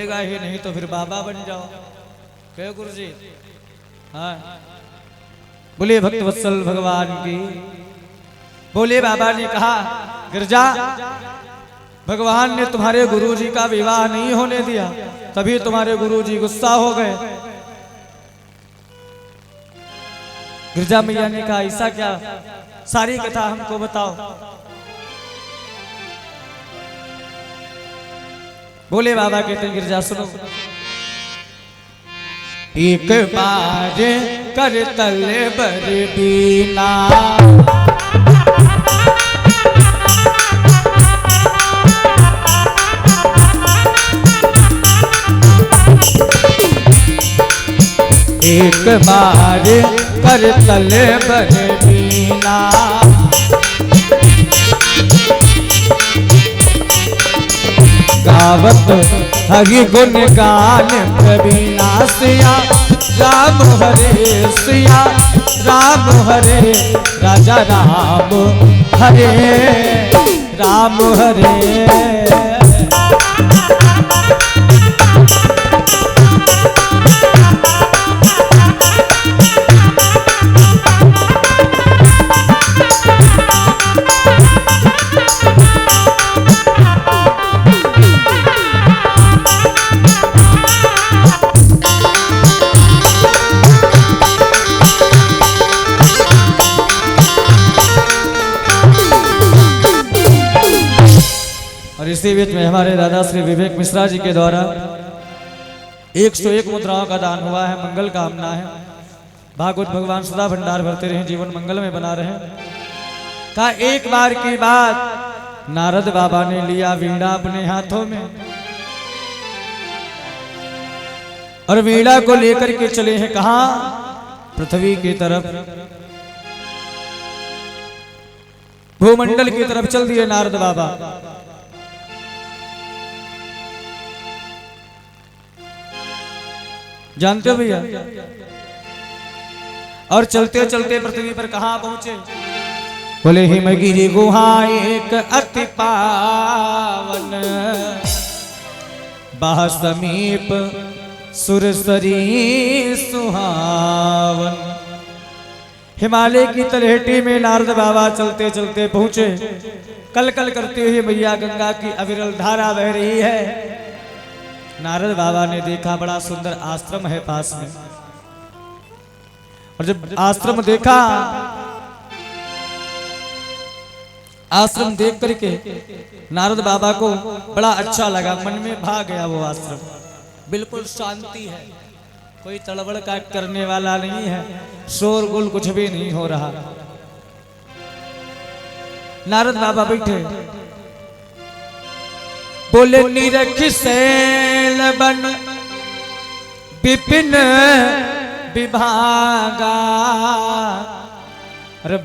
ही नहीं तो फिर बाबा बन जाओ। कहो गुरु जी। हाँ, बोलिए भक्त वत्सल भगवान की। बोलिए बाबा ने कहा गिरजा, भगवान ने तुम्हारे गुरु जी का विवाह नहीं होने दिया, तभी तुम्हारे गुरु जी गुस्सा हो गए। गिरजा मैया ने कहा ऐसा क्या, सारी कथा हमको बताओ। बोले बाबा कहते हैं गिरजा सुनो। एक बार कर तल बर बीना, एक बार कर तल बर बीना, गावत हरि गुण गान प्रवीणा। सिया राम हरे, सिया राम हरे, राजा राम हरे, राम हरे। इसी बीच में हमारे दादा श्री विवेक मिश्रा जी के द्वारा 101 मुद्राओं का दान हुआ है। मंगल कामना है, भागवत भगवान सदा भंडार भरते रहे, जीवन मंगल में बना रहे। कहा एक बार की बात, नारद बाबा ने लिया वीणा अपने हाथों में और वीणा को लेकर के चले हैं कहां, पृथ्वी की तरफ, भूमंडल की तरफ चल दिए नारद बाबा। जानते हो भैया। और चलते चलते पृथ्वी पर कहां पहुंचे, बोले हिमगिरी गुहा एक अति पावन, बाह समीप सुरसरी सुहावन। हिमालय की तलहटी में नारद बाबा चलते चलते पहुंचे। कल कल करते हुए मैया गंगा की अविरल धारा बह रही है। नारद बाबा ने देखा बड़ा सुंदर आश्रम है पास में, और जब आश्रम देखा, आश्रम देख करके नारद बाबा को बड़ा अच्छा लगा, मन में भा गया वो आश्रम। बिल्कुल शांति है, कोई तड़बड़ का करने वाला नहीं है, शोरगुल कुछ भी नहीं हो रहा। नारद बाबा बैठे, बोले निरख सैल बन विपिन विभागा,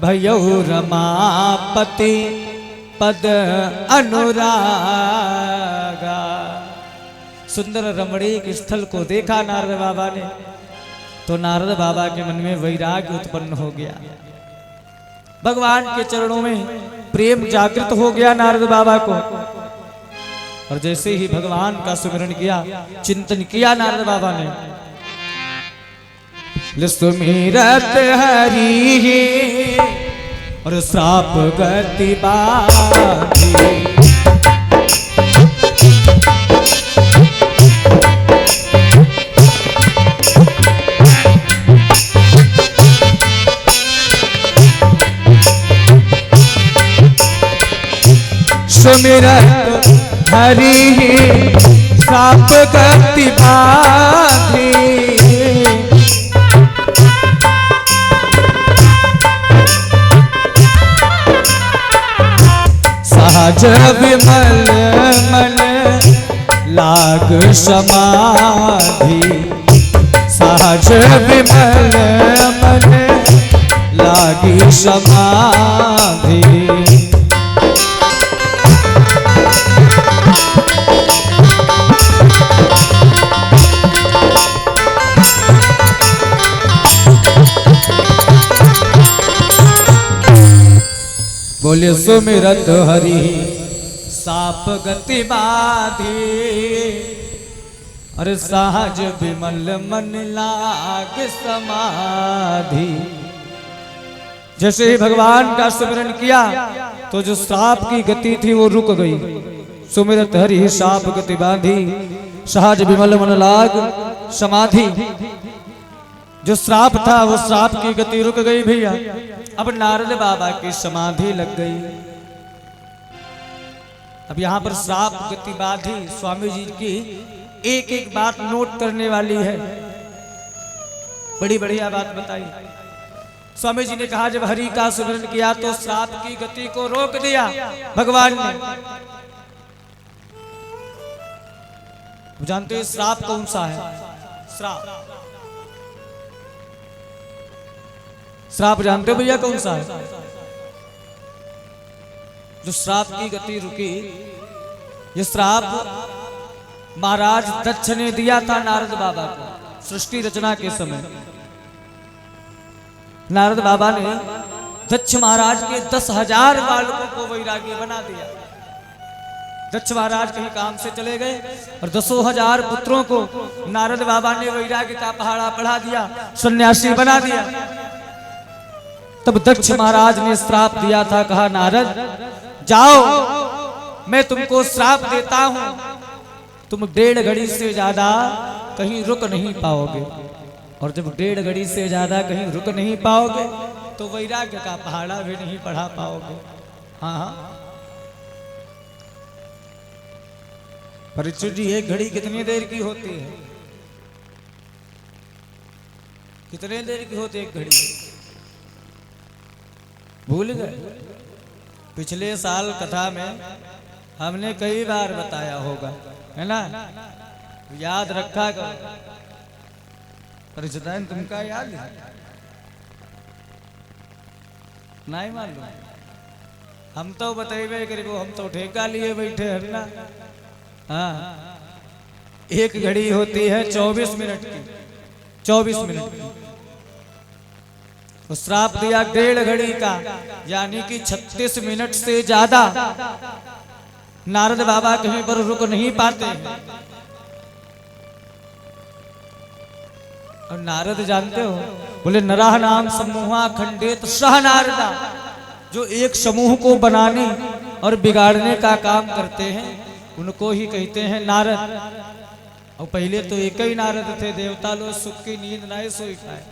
भयौ रमापति पद अनुरागा। सुंदर रमणीक स्थल को देखा नारद बाबा ने, तो नारद बाबा के मन में वैराग्य उत्पन्न हो गया, भगवान के चरणों में प्रेम जागृत हो गया नारद बाबा को। और जैसे ही भगवान का सुमिरन किया, चिंतन किया नारद बाबा ने, सुमिरत हरि और श्राप गति बाधी, सुमिरत हरि श्राप गति बाधी, सहज विमल मन लाग समाधि, सहज विमल मन लागी समाधि। बोले सुमिरत हरि साप गति बाधी, अरे सहज विमल मन लाग समाधि। जैसे ही भगवान का स्मरण किया तो जो श्राप की गति थी वो रुक गई। सुमिरत हरि शाप गति बांधी, सहज विमल मन लाग समाधि। जो श्राप था वो श्राप की गति रुक गई भैया। अब नारद बाबा की समाधि लग गई। अब यहां पर श्राप गति बांधी स्वामी जी की एक एक बात नोट करने वाली है। बड़ी बढ़िया बात बताई स्वामी जी ने। कहा जब हरि का स्मरण किया तो श्राप की गति को रोक दिया भगवान ने। जानते हैं श्राप कौन सा है? श्राप जानते हो भैया कौन सा है? जो श्राप की गति रुकी, ये श्राप महाराज दक्ष ने दिया था नारद बाबा को सृष्टि रचना के समय। नारद बाबा ने दक्ष महाराज के 10,000 बालकों को वैरागी बना दिया। दक्ष महाराज कहीं काम से चले गए और 10,000 पुत्रों को नारद बाबा ने वैराग्य का पहाड़ा पढ़ा दिया, सन्यासी बना दिया। तब दक्ष महाराज ने श्राप दिया था, कहा नारद जाओ मैं तुमको श्राप देता हूं, तुम 1.5 घड़ी से ज्यादा कहीं रुक नहीं पाओगे। और जब 1.5 घड़ी से ज्यादा कहीं रुक नहीं पाओगे तो वैराग्य का पहाड़ा भी नहीं पढ़ा पाओगे। हाँ परीक्षित जी, 1 घड़ी कितनी देर की होती है? कितने देर की होती है 1 घड़ी? भूल गए? पिछले साल कथा में हमने कई बार बताया होगा, है ना? याद रखा कर। परिचितान तुमका याद है? नहीं मालूम? हम तो बताइए करीब, हम तो ठेका लिए बैठे हैं ना। हाँ 1 घड़ी होती है 24 मिनट की, 24 मिनट की। तो श्राप दिया 1.5 घड़ी का, यानी कि 36 मिनट से ज्यादा नारद बाबा कहीं पर रुक नहीं पाते। और नारद जानते हो, बोले नराह नाम समूहा खंडित सह नारदा। जो एक समूह को बनाने और बिगाड़ने का काम करते हैं उनको ही कहते हैं नारद। और पहले तो एक ही नारद थे, देवता लोग सुख की नींद नहीं सोई पाए।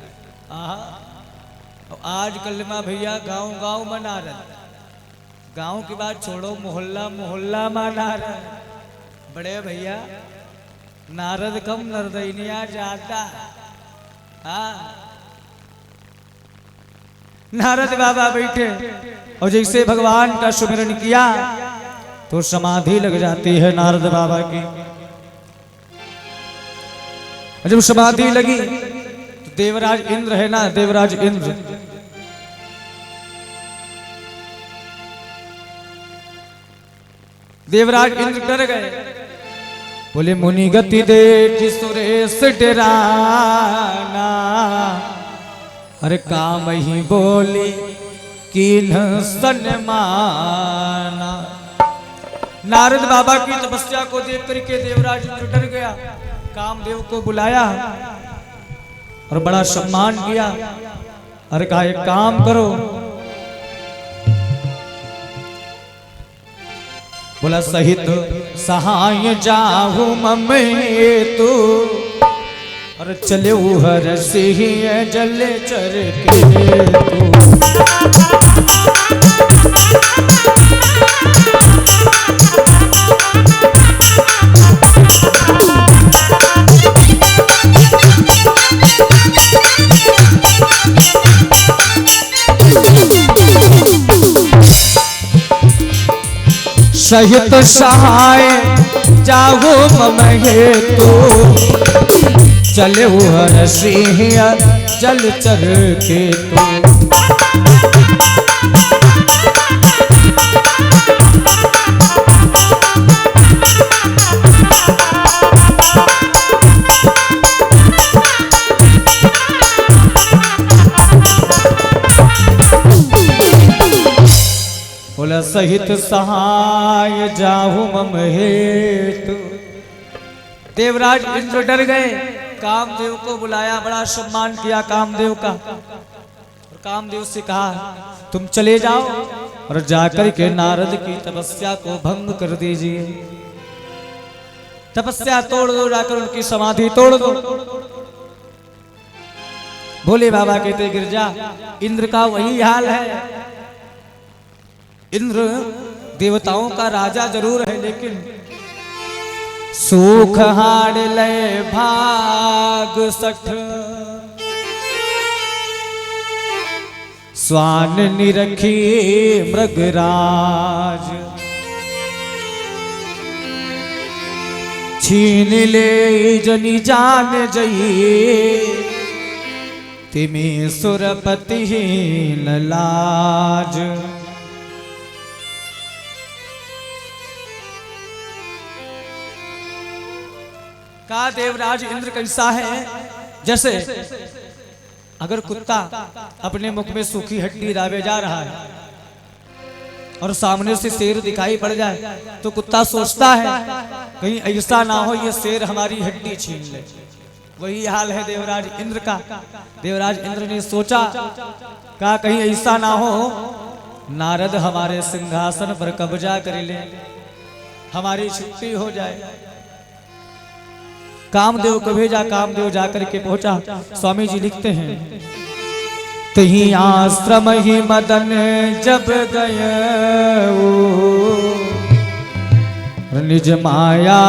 आज कलमा भैया गांव गांव में नारद। गांव की बात छोड़ो, मोहल्ला मोहल्ला में नारद। बड़े भैया नारद कम नरदैनिया ज्यादा। हाँ नारद बाबा बैठे और जैसे भगवान का सुमिरन किया तो समाधि लग जाती है नारद बाबा की। जब समाधि लगी तो देवराज इंद्र है ना, देवराज इंद्र देवराज इंद्र डर गए। बोले मुनि गति देख सुरेश डराना। अरे काम ही बोली किन्ह सन्माना। नारद बाबा की तपस्या को देख करके देवराज इंद्र डर गया। कामदेव को बुलाया और बड़ा सम्मान किया। अरे कहा एक काम करो, बोला सहित सहाय जाहू ममेतु। और चले हर सिंह जल चर के तू। सहित सहाय जाहू ममहे तो। चले हर सिंह जल चर के तो। बोला सहित सहाय जाहू मम हेतु। देवराज इंद्र डर गए, कामदेव को बुलाया, बड़ा सम्मान किया कामदेव का, और कामदेव से कहा तुम चले जाओ और जाकर के नारद की तपस्या को भंग कर दीजिए, तपस्या तोड़ दो, जाकर उनकी समाधि तोड़ दो। भोले बाबा कहते गिर जा, इंद्र का वही हाल है। इंद्र देवताओं का राजा जरूर है, लेकिन सुख हाड़ ले भाग सठ, स्वान निरखी मृगराज, छीन ले जनी जान जइए, तिमी सुरपति न लाज। का देवराज इंद्र कैसा है, जैसे अगर कुत्ता अपने मुख में सूखी हड्डी दाबे जा रहा है और सामने से शेर दिखाई पड़ जाए तो कुत्ता सोचता है कहीं ऐसा ना हो ये शेर हमारी हड्डी छीन ले। वही हाल है देवराज इंद्र का। देवराज इंद्र ने सोचा कहा कहीं ऐसा ना हो नारद हमारे सिंहासन पर कब्जा कर ले, हमारी छुट्टी हो जाए। कामदेव को भेजा, कामदेव जाकर के पहुंचा। स्वामी जी लिखते हैं तही आश्रम ही मदन जब गए, निज माया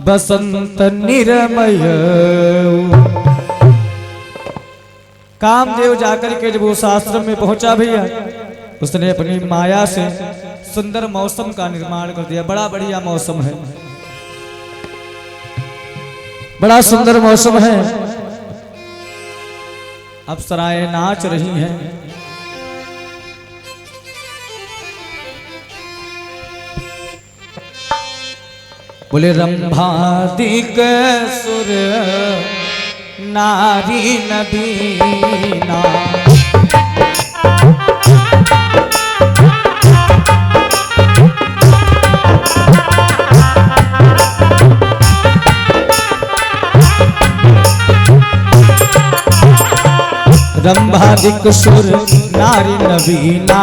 बसंत निरमय। कामदेव जाकर के जब उस आश्रम में पहुंचा भैया, उसने अपनी माया से सुंदर मौसम का निर्माण कर दिया। बड़ा बढ़िया मौसम है, बड़ा सुंदर मौसम है। अप्सराएं नाच रही हैं, बोले रंभादिक सुर नारी नबीना, रंभादिक सुर नारी नवीना,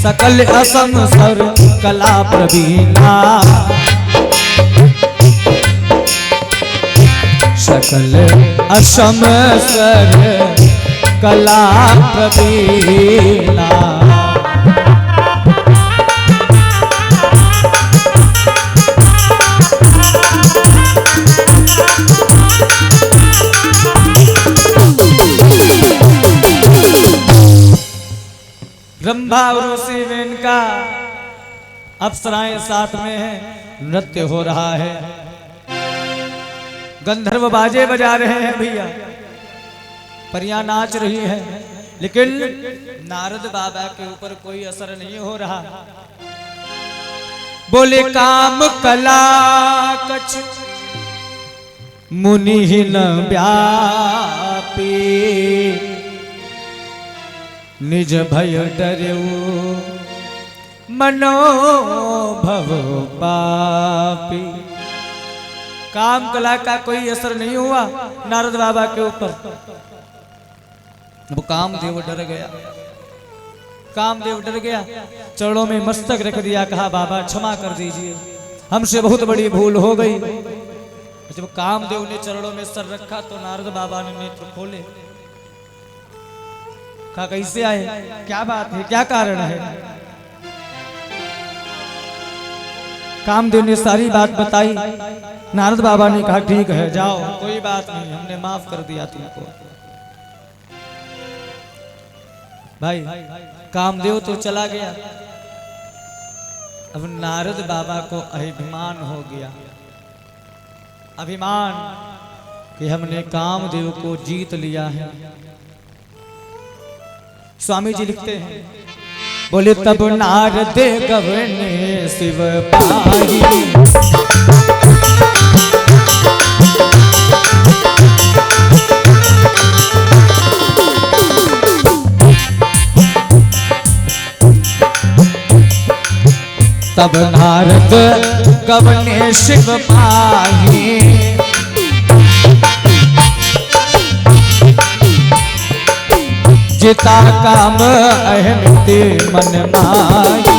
सकल असम सर कला प्रवीणा, सकल असम सर कला प्रवीणा। रंभा और उसी में इनका अप्सराएं साथ में है, नृत्य हो रहा है, गंधर्व बाजे बजा रहे हैं भैया, परियां नाच रही है, लेकिन नारद बाबा के ऊपर कोई असर नहीं हो रहा। बोले काम कला कछ मुनिहीन व्यापी, निज भय डरेऊ मनोभव पापी। काम कला का कोई असर नहीं हुआ नारद बाबा के ऊपर। वो कामदेव डर गया, कामदेव डर गया, चरणों में मस्तक रख दिया, कहा बाबा क्षमा कर दीजिए, हमसे बहुत बड़ी भूल हो गई। जब कामदेव ने चरणों में सर रखा तो नारद बाबा ने नेत्र खोले, कहा कैसे आए, क्या बात है, क्या कारण है। कामदेव ने सारी बात बताई। नारद बाबा ने कहा ठीक है जाओ, कोई बात नहीं, हमने माफ कर दिया तुमको। भाई कामदेव तो चला गया, अब नारद बाबा को अभिमान हो गया, अभिमान कि हमने कामदेव को जीत लिया है। स्वामी जी लिखते हैं बोले तब नारद गवने शिव पाई, तब नारद गवने शिव पाही, जिता काम अहमिति मन माही।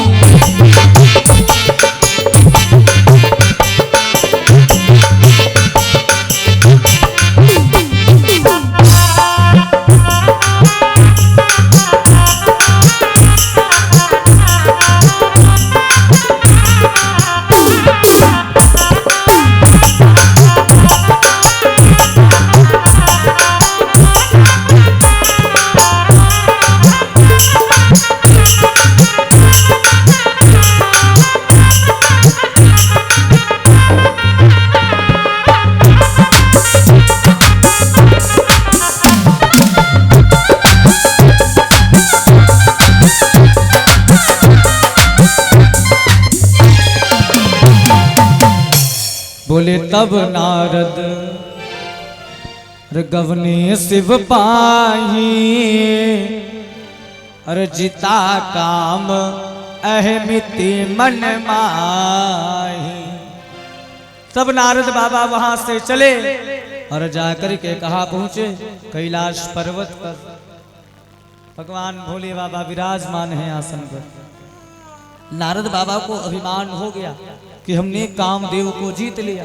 बोले तब नारद गवने शिव पाही, अरे जिता काम अहमिति मन माही। तब नारद बाबा वहां से चले और जाकर के कहा पहुंचे कैलाश पर्वत पर। भगवान भोले बाबा विराजमान हैं आसन पर। नारद बाबा को अभिमान हो गया कि हमने कामदेव को जीत लिया।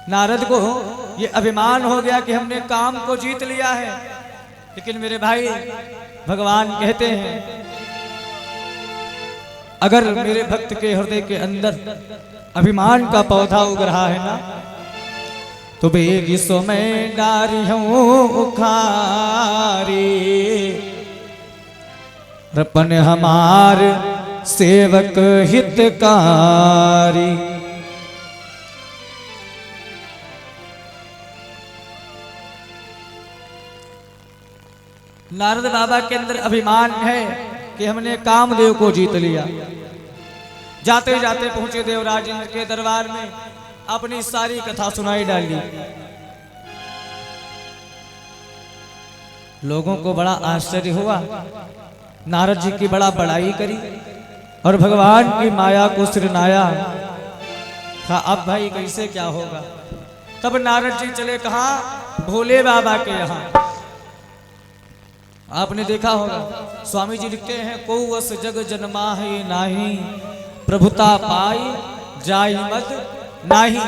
नारद को ये अभिमान हो गया कि हमने काम को जीत लिया है। लेकिन मेरे भाई भगवान कहते हैं अगर मेरे भक्त के हृदय के अंदर अभिमान का पौधा उग रहा है ना, तो बेगी सो मैं नारी हूं उखारी, रपन हमार सेवक हितकारी। नारद बाबा के अंदर अभिमान है कि हमने कामदेव को जीत लिया। जाते जाते पहुंचे देवराज इंद्र के दरबार में, अपनी सारी कथा सुनाई डाली। लोगों को बड़ा आश्चर्य हुआ। नारद जी की बड़ा बड़ाई करी और भगवान की माया को सिरनाया। कहा अब भाई कैसे क्या होगा। तब नारद जी चले कहा भोले बाबा के यहाँ। आपने देखा होगा स्वामी जी लिखते हैं कौवस जग जन्मा है नाही, प्रभुता पाई जाहि मद नाही।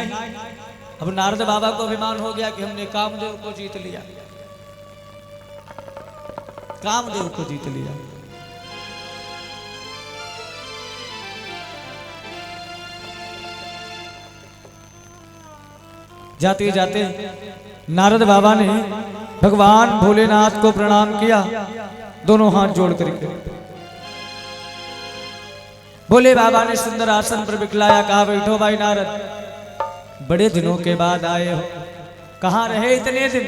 अब नारद बाबा को अभिमान हो गया कि हमने कामदेव को जीत लिया, कामदेव को जीत लिया। जाते जाते नारद बाबा ने भगवान भोलेनाथ को प्रणाम किया, दोनों हाथ जोड़ करके। भोले बाबा ने सुंदर आसन पर बिखलाया। कहा बैठो भाई नारद, बड़े दिनों के बाद आए हो, कहां रहे इतने दिन।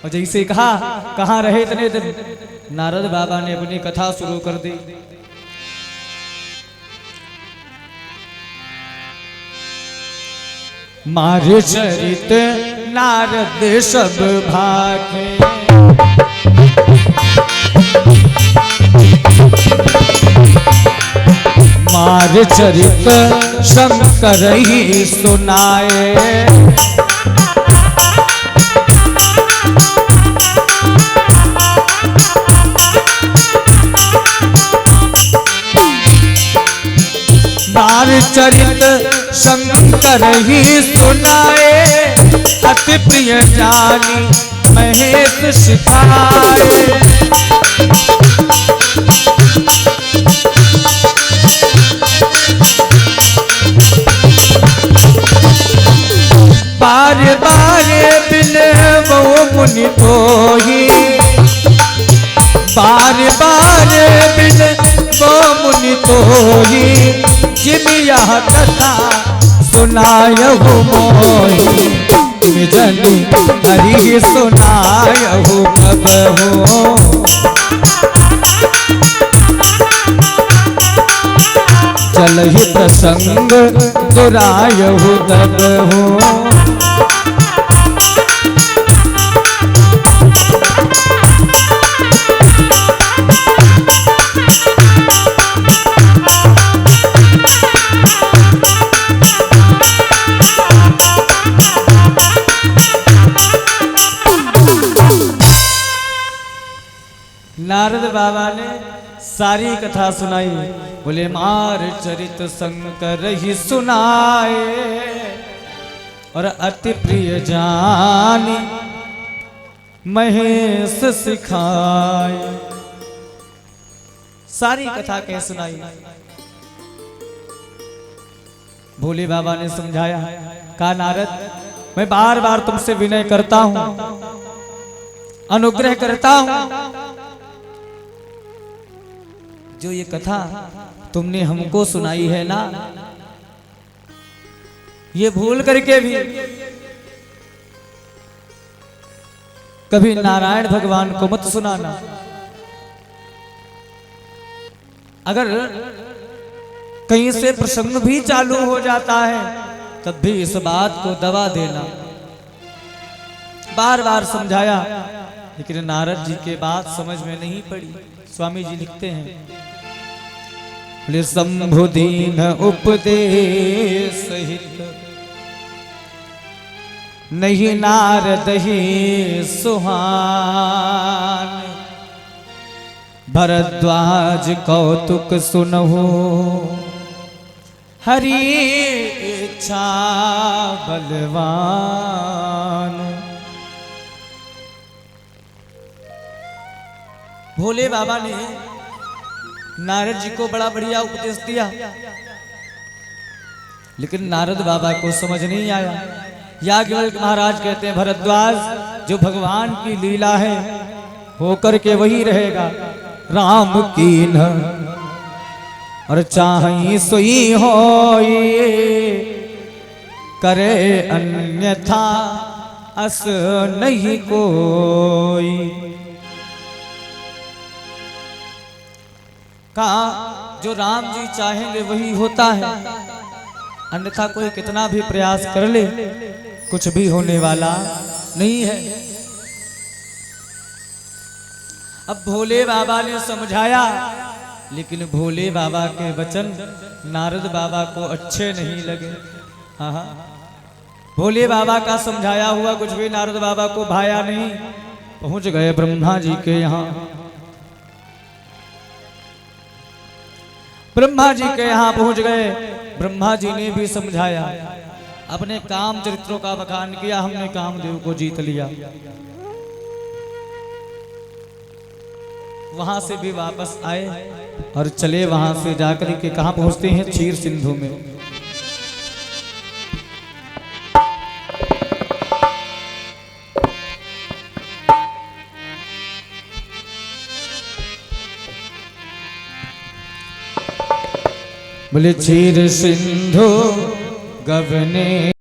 और जैसे कहा कहां रहे इतने दिन, नारद बाबा ने अपनी कथा शुरू कर दी। मारे चरित नारद सब भागे, मारे चरित शंकर ही सुनाए। नार चरित शंकर ही सुनाए, अति प्रिय जानी महेश सिखाए। बार बार बिन वो मुनि कोई, बार बार बिन वो मुनि कोई, जिम यह कथा सुनायहु मोहि। जनी हरि सुनायहु कबहु, चलहि प्रसंग दुरायहु दबहु। बाबा ने सारी कथा सुनाई। बोले मार चरित शंकर ही सुनाए और अति प्रिय जानी महेश सिखाए। सारी कथा कह सुनाई। भोले बाबा ने समझाया, कहा नारद मैं बार बार तुमसे विनय करता हूं, अनुग्रह करता हूं, जो ये कथा तुमने हमको सुनाई है ना, ये भूल करके भी कभी नारायण भगवान को मत सुनाना। अगर कहीं से प्रसंग भी चालू हो जाता है तब भी इस बात को दबा देना। बार बार समझाया लेकिन नारद जी के बात समझ में नहीं पड़ी। स्वामी जी लिखते हैं, बोले शंभु दीन उपदेश हित नहीं नारद ही सुहान। भरद्वाज कौतुक सुनहु हरि इच्छा बलवान। भोले बाबा ने नारद जी को बड़ा बढ़िया उपदेश दिया, लेकिन नारद बाबा को समझ नहीं आया। याज्ञवल्क्य महाराज कहते हैं, भरद्वाज जो भगवान की लीला है होकर के वही रहेगा। राम कीन और चाहि सोई होई, करे अन्यथा अस नहीं कोई। कहा जो राम जी चाहेंगे वही होता है, अन्यथा कोई कितना भी प्रयास कर ले कुछ भी होने वाला नहीं है। अब भोले बाबा ने समझाया, लेकिन भोले बाबा के वचन नारद बाबा को अच्छे नहीं लगे। हाँ, भोले बाबा का समझाया हुआ कुछ भी नारद बाबा को भाया नहीं। पहुंच गए ब्रह्मा जी के यहाँ। ब्रह्मा जी के यहाँ पहुंच गए। ब्रह्मा जी ने भी समझाया, अपने काम चरित्रों का बखान किया, हमने कामदेव को जीत लिया। वहां से भी वापस आए और चले वहां से जाकर के कहां पहुंचते हैं, क्षीर सिंधु में। बोले क्षीर सिंधु गवने